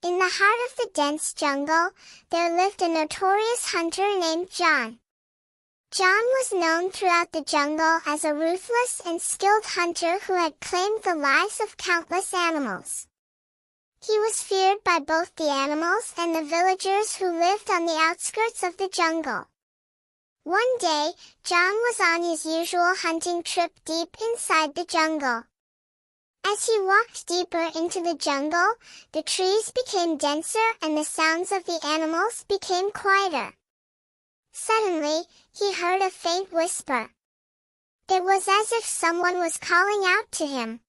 In the heart of the dense jungle, there lived a notorious hunter named John. John was known throughout the jungle as a ruthless and skilled hunter who had claimed the lives of countless animals. He was feared by both the animals and the villagers who lived on the outskirts of the jungle. One day, John was on his usual hunting trip deep inside the jungle. As he walked deeper into the jungle, the trees became denser and the sounds of the animals became quieter. Suddenly, he heard a faint whisper. It was as if someone was calling out to him.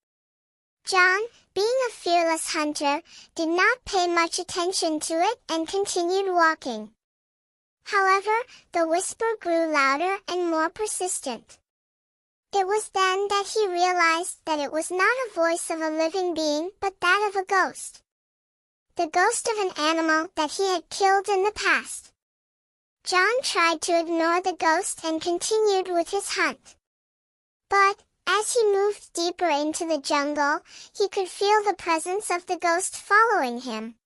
John, being a fearless hunter, did not pay much attention to it and continued walking. However, the whisper grew louder and more persistent. It was then that he realized that it was not a voice of a living being but that of a ghost. The ghost of an animal that he had killed in the past. John tried to ignore the ghost and continued with his hunt. But, as he moved deeper into the jungle, he could feel the presence of the ghost following him.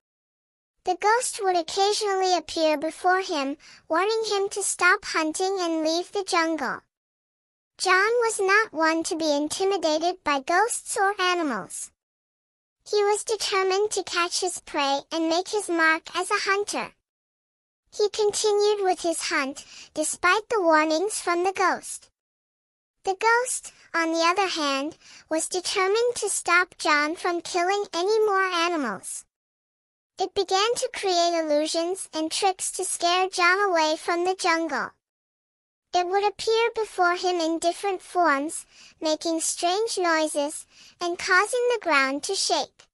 The ghost would occasionally appear before him, warning him to stop hunting and leave the jungle. John was not one to be intimidated by ghosts or animals. He was determined to catch his prey and make his mark as a hunter. He continued with his hunt, despite the warnings from the ghost. The ghost, on the other hand, was determined to stop John from killing any more animals. It began to create illusions and tricks to scare John away from the jungle. It would appear before him in different forms, making strange noises, and causing the ground to shake.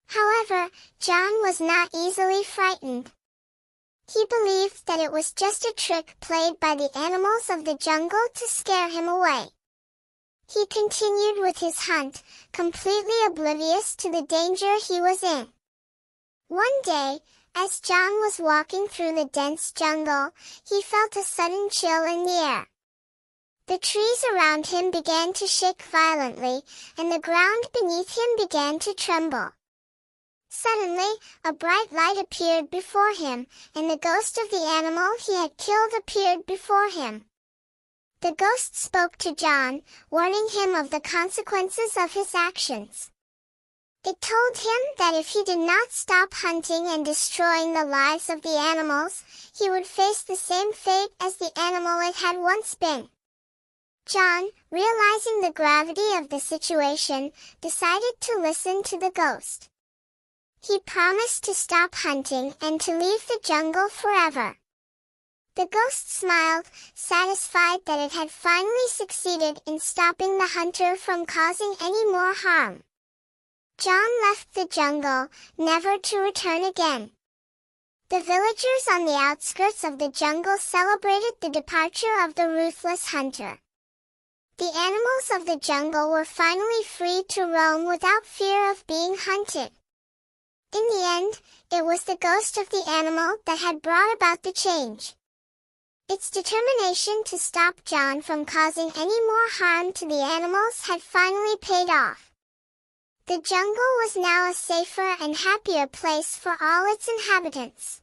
However, John was not easily frightened. He believed that it was just a trick played by the animals of the jungle to scare him away. He continued with his hunt, completely oblivious to the danger he was in. One day, as John was walking through the dense jungle, he felt a sudden chill in the air. The trees around him began to shake violently, and the ground beneath him began to tremble. Suddenly, a bright light appeared before him, and the ghost of the animal he had killed appeared before him. The ghost spoke to John, warning him of the consequences of his actions. It told him that if he did not stop hunting and destroying the lives of the animals, he would face the same fate as the animal it had once been. John, realizing the gravity of the situation, decided to listen to the ghost. He promised to stop hunting and to leave the jungle forever. The ghost smiled, satisfied that it had finally succeeded in stopping the hunter from causing any more harm. John left the jungle, never to return again. The villagers on the outskirts of the jungle celebrated the departure of the ruthless hunter. The animals of the jungle were finally free to roam without fear of being hunted. In the end, it was the ghost of the animal that had brought about the change. Its determination to stop John from causing any more harm to the animals had finally paid off. The jungle was now a safer and happier place for all its inhabitants.